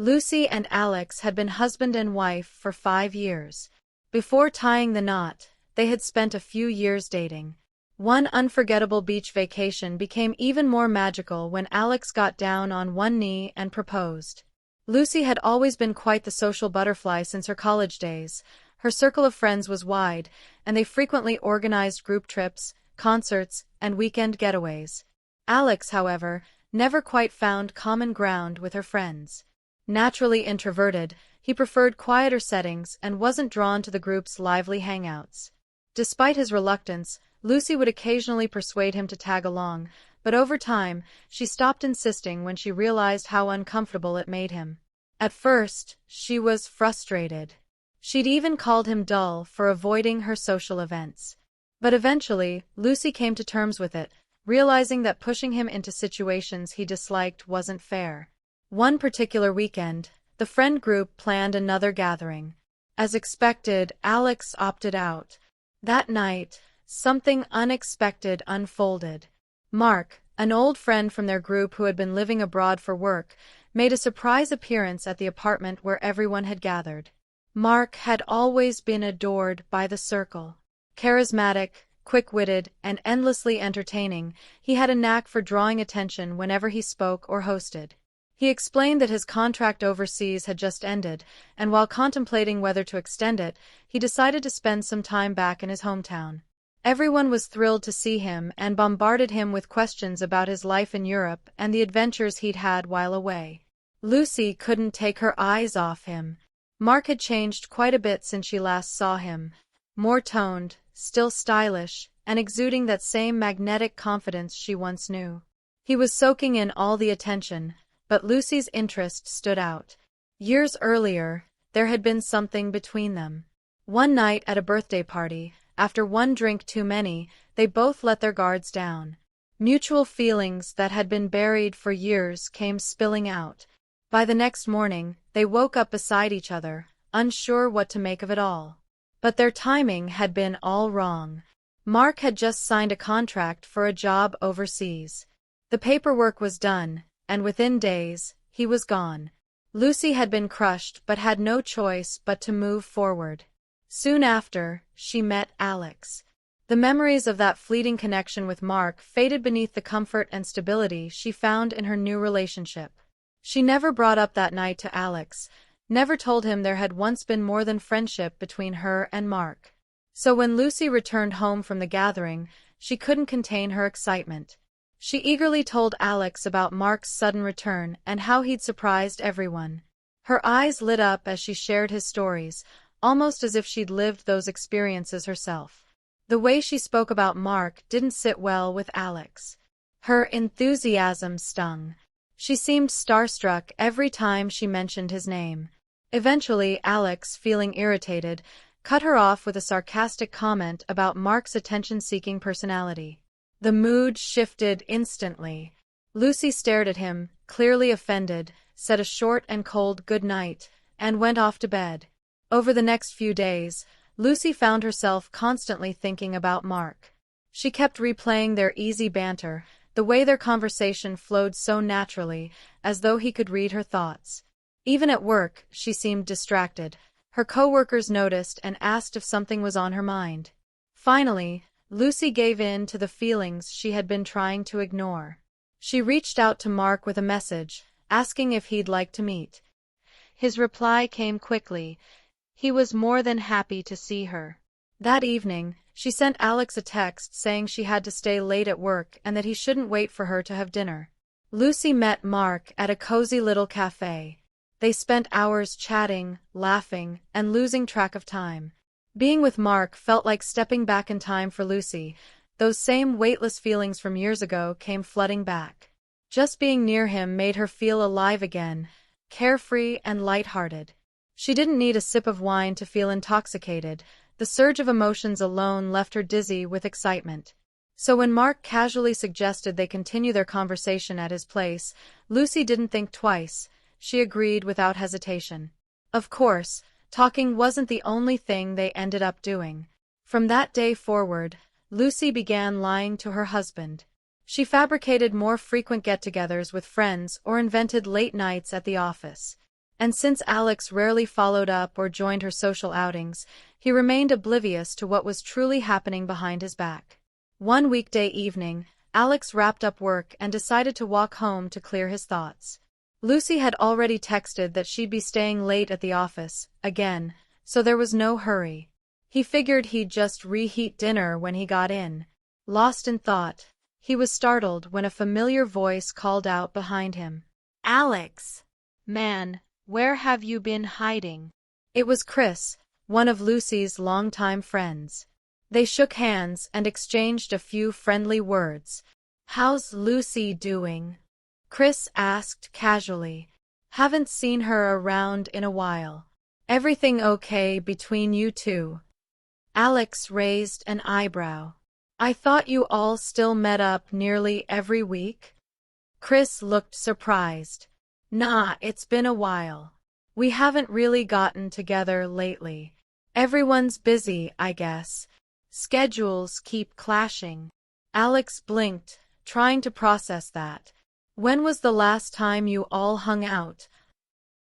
Lucy and Alex had been husband and wife for 5 years. Before tying the knot, they had spent a few years dating. One unforgettable beach vacation became even more magical when Alex got down on one knee and proposed. Lucy had always been quite the social butterfly since her college days. Her circle of friends was wide, and they frequently organized group trips, concerts, and weekend getaways. Alex, however, never quite found common ground with her friends. Naturally introverted, he preferred quieter settings and wasn't drawn to the group's lively hangouts. Despite his reluctance, Lucy would occasionally persuade him to tag along, but over time, she stopped insisting when she realized how uncomfortable it made him. At first, she was frustrated. She'd even called him dull for avoiding her social events. But eventually, Lucy came to terms with it, realizing that pushing him into situations he disliked wasn't fair. One particular weekend, the friend group planned another gathering. As expected, Alex opted out. That night, something unexpected unfolded. Mark, an old friend from their group who had been living abroad for work, made a surprise appearance at the apartment where everyone had gathered. Mark had always been adored by the circle. Charismatic, quick-witted, and endlessly entertaining, he had a knack for drawing attention whenever he spoke or hosted. He explained that his contract overseas had just ended, and while contemplating whether to extend it, he decided to spend some time back in his hometown. Everyone was thrilled to see him and bombarded him with questions about his life in Europe and the adventures he'd had while away. Lucy couldn't take her eyes off him. Mark had changed quite a bit since she last saw him. More toned, still stylish, and exuding that same magnetic confidence she once knew. He was soaking in all the attention, but Lucy's interest stood out. Years earlier, there had been something between them. One night at a birthday party, after one drink too many, they both let their guards down. Mutual feelings that had been buried for years came spilling out. By the next morning, they woke up beside each other, unsure what to make of it all. But their timing had been all wrong. Mark had just signed a contract for a job overseas. The paperwork was done, and within days, he was gone. Lucy had been crushed but had no choice but to move forward. Soon after, she met Alex. The memories of that fleeting connection with Mark faded beneath the comfort and stability she found in her new relationship. She never brought up that night to Alex, never told him there had once been more than friendship between her and Mark. So when Lucy returned home from the gathering, she couldn't contain her excitement. She eagerly told Alex about Mark's sudden return and how he'd surprised everyone. Her eyes lit up as she shared his stories, almost as if she'd lived those experiences herself. The way she spoke about Mark didn't sit well with Alex. Her enthusiasm stung. She seemed starstruck every time she mentioned his name. Eventually, Alex, feeling irritated, cut her off with a sarcastic comment about Mark's attention-seeking personality. The mood shifted instantly. Lucy stared at him, clearly offended, said a short and cold good night, and went off to bed. Over the next few days, Lucy found herself constantly thinking about Mark. She kept replaying their easy banter, the way their conversation flowed so naturally, as though he could read her thoughts. Even at work, she seemed distracted. Her coworkers noticed and asked if something was on her mind. Finally, Lucy gave in to the feelings she had been trying to ignore. She reached out to Mark with a message, asking if he'd like to meet. His reply came quickly. He was more than happy to see her. That evening, she sent Alex a text saying she had to stay late at work and that he shouldn't wait for her to have dinner. Lucy met Mark at a cozy little cafe. They spent hours chatting, laughing, and losing track of time. Being with Mark felt like stepping back in time for Lucy. Those same weightless feelings from years ago came flooding back. Just being near him made her feel alive again, carefree and lighthearted. She didn't need a sip of wine to feel intoxicated. The surge of emotions alone left her dizzy with excitement. So when Mark casually suggested they continue their conversation at his place, Lucy didn't think twice. She agreed without hesitation. Of course, talking wasn't the only thing they ended up doing. From that day forward, Lucy began lying to her husband. She fabricated more frequent get-togethers with friends or invented late nights at the office. And since Alex rarely followed up or joined her social outings, he remained oblivious to what was truly happening behind his back. One weekday evening, Alex wrapped up work and decided to walk home to clear his thoughts. Lucy had already texted that she'd be staying late at the office, again, so there was no hurry. He figured he'd just reheat dinner when he got in. Lost in thought, he was startled when a familiar voice called out behind him. "Alex! Man, where have you been hiding?" It was Chris, one of Lucy's longtime friends. They shook hands and exchanged a few friendly words. "How's Lucy doing?" Chris asked casually. "Haven't seen her around in a while. Everything okay between you two?" Alex raised an eyebrow. "I thought you all still met up nearly every week?" Chris looked surprised. "Nah, it's been a while. We haven't really gotten together lately. Everyone's busy, I guess. Schedules keep clashing." Alex blinked, trying to process that. "When was the last time you all hung out?"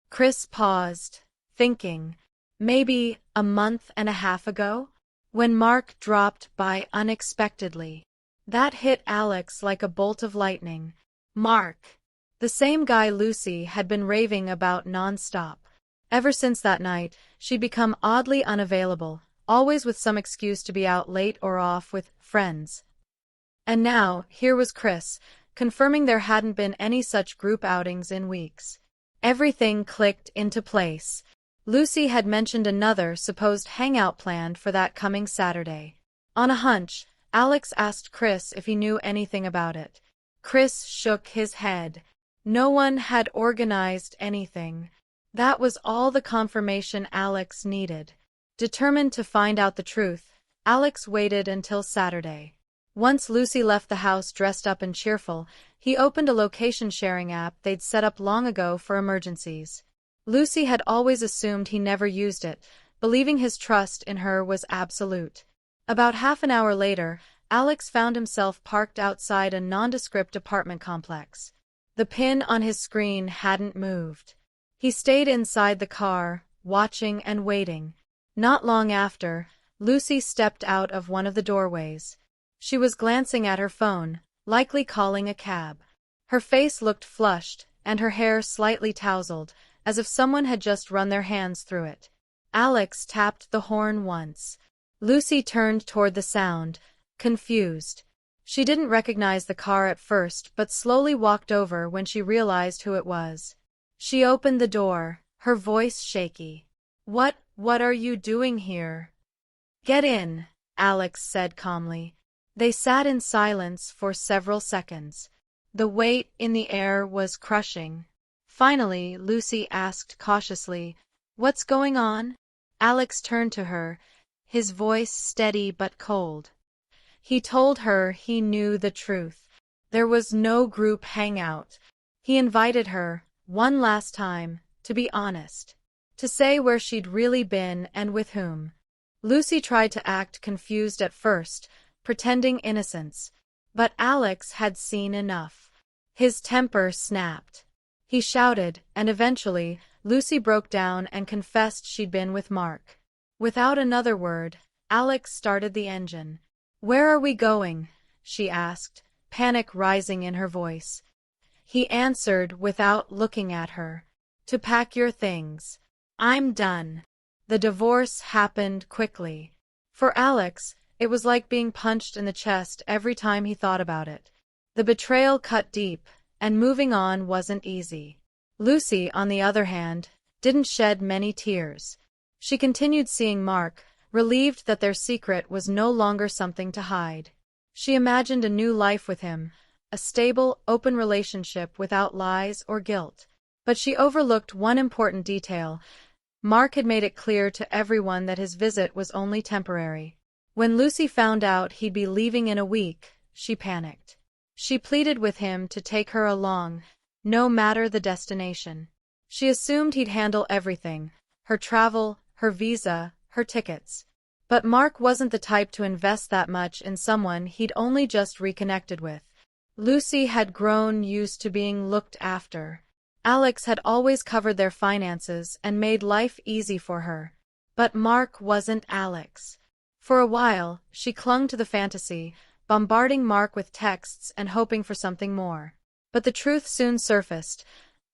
Chris paused, thinking. Maybe a month and a half ago? When Mark dropped by unexpectedly. That hit Alex like a bolt of lightning. Mark. The same guy Lucy had been raving about nonstop. Ever since that night, she'd become oddly unavailable, always with some excuse to be out late or off with friends. And now, here was Chris, confirming there hadn't been any such group outings in weeks. Everything clicked into place. Lucy had mentioned another supposed hangout planned for that coming Saturday. On a hunch, Alex asked Chris if he knew anything about it. Chris shook his head. No one had organized anything. That was all the confirmation Alex needed. Determined to find out the truth, Alex waited until Saturday. Once Lucy left the house dressed up and cheerful, he opened a location-sharing app they'd set up long ago for emergencies. Lucy had always assumed he never used it, believing his trust in her was absolute. About half an hour later, Alex found himself parked outside a nondescript apartment complex. The pin on his screen hadn't moved. He stayed inside the car, watching and waiting. Not long after, Lucy stepped out of one of the doorways. She was glancing at her phone, likely calling a cab. Her face looked flushed, and her hair slightly tousled, as if someone had just run their hands through it. Alex tapped the horn once. Lucy turned toward the sound, confused. She didn't recognize the car at first but slowly walked over when she realized who it was. She opened the door, her voice shaky. What are you doing here?" "Get in," Alex said calmly. They sat in silence for several seconds. The weight in the air was crushing. Finally, Lucy asked cautiously, "What's going on?" Alex turned to her, his voice steady but cold. He told her he knew the truth. There was no group hangout. He invited her, one last time, to be honest. To say where she'd really been and with whom. Lucy tried to act confused at first, pretending innocence. But Alex had seen enough. His temper snapped. He shouted, and eventually, Lucy broke down and confessed she'd been with Mark. Without another word, Alex started the engine. "Where are we going?" she asked, panic rising in her voice. He answered without looking at her. "To pack your things. I'm done." The divorce happened quickly. For Alex, it was like being punched in the chest every time he thought about it. The betrayal cut deep, and moving on wasn't easy. Lucy, on the other hand, didn't shed many tears. She continued seeing Mark, relieved that their secret was no longer something to hide. She imagined a new life with him, a stable, open relationship without lies or guilt. But she overlooked one important detail. Mark had made it clear to everyone that his visit was only temporary. When Lucy found out he'd be leaving in a week, she panicked. She pleaded with him to take her along, no matter the destination. She assumed he'd handle everything, her travel, her visa, her tickets. But Mark wasn't the type to invest that much in someone he'd only just reconnected with. Lucy had grown used to being looked after. Alex had always covered their finances and made life easy for her. But Mark wasn't Alex. For a while, she clung to the fantasy, bombarding Mark with texts and hoping for something more. But the truth soon surfaced.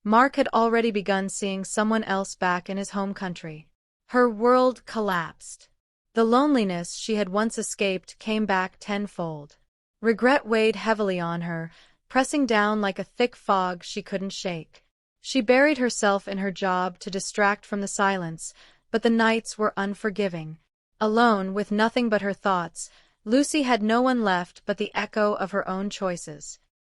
Mark had already begun seeing someone else back in his home country. Her world collapsed. The loneliness she had once escaped came back tenfold. Regret weighed heavily on her, pressing down like a thick fog she couldn't shake. She buried herself in her job to distract from the silence, but the nights were unforgiving. Alone, with nothing but her thoughts, Lucy had no one left but the echo of her own choices.